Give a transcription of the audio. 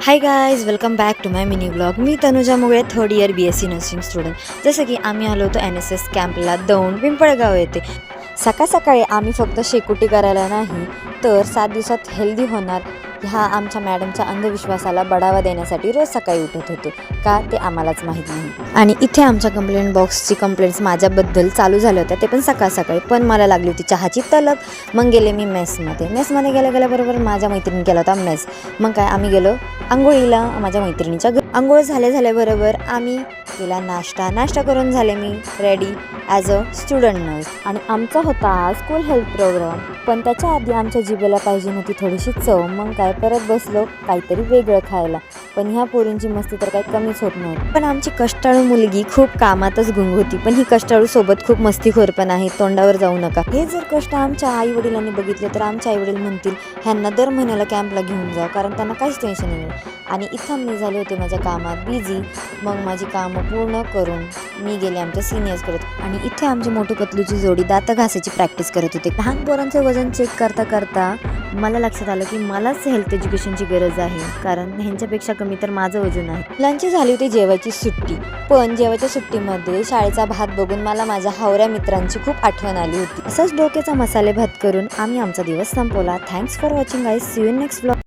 High guys, welcome back to my mini blog. मी Tanuja Mugale, third year BSc nursing student. जसं की आम्ही आलो होतो NSS कॅम्पला दौंड पिंपळगाव येथे. सकाळी आम्ही फक्त शेकोटी करायला नाही तर 7 दिवसात हेल्दी होणार ह्या आमच्या मॅडमच्या अंधविश्वासाला बढावा देण्यासाठी रोज सकाळी उठत होतो. का ते आम्हालाच माहीत नाही. आणि इथे आमच्या कंप्लेंट बॉक्सची कंप्लेंट्स माझ्याबद्दल चालू झाल्या होत्या, ते पण सकाळी. पण मला लागली होती चहाची तलब. मग गेले मी मेसमध्ये गेल्याबरोबर माझ्या मैत्रिणी केला होता मेस. मग काय आम्ही गेलो आंघोळीला माझ्या मैत्रिणीच्या आंघोळ झाल्याबरोबर आम्ही केला नाश्ता करून झाले मी ready as a student nurse. आणि आमचा होता स्कूल हेल्थ प्रोग्राम. पण त्याच्या आधी आमच्या जिभेला पाहिजे नव्हती थोडीशी चव. मग काय परत बसलो काहीतरी वेगळं खायला. पण ह्या पोरींची मस्ती तर काही कमीच होत नव्हती. पण आमची कष्टाळू मुलगी खूप कामातच गुंग होती. पण ही कष्टाळू सोबत खूप मस्तीखोर पण आहे, तोंडावर जाऊ नका. हे जर कष्ट आमच्या आई वडिलांनी बघितले तर आमच्या आई वडील म्हणतील ह्यांना दर महिन्याला कॅम्पला घेऊन जा, कारण त्यांना काहीच टेन्शन नाही. आणि इथं मी झाले होते माझ्या कामात बिझी. मग माझी कामं पूर्ण करून मी गेले आमच्या सिनियर्सकडे. आणि इथे आमची मोठू पतलूची जोडी दात घासायची प्रॅक्टिस करत होते. लहान पोरांचं वजन चेक करता मला लक्षात आलं की मलाच हेल्थ एज्युकेशनची गरज आहे, कारण ह्यांच्यापेक्षा कमी तर माझं वजन आहे. मुलांची झाली होती जेवायची सुट्टी. पण जेवायच्या सुट्टीमध्ये शाळेचा भात बघून मला माझ्या हावऱ्या मित्रांची खूप आठवण आली होती. असंच डोक्याचा मसाले भात करून आम्ही आमचा दिवस संपवला. Thanks for watching guys. See you in next blog.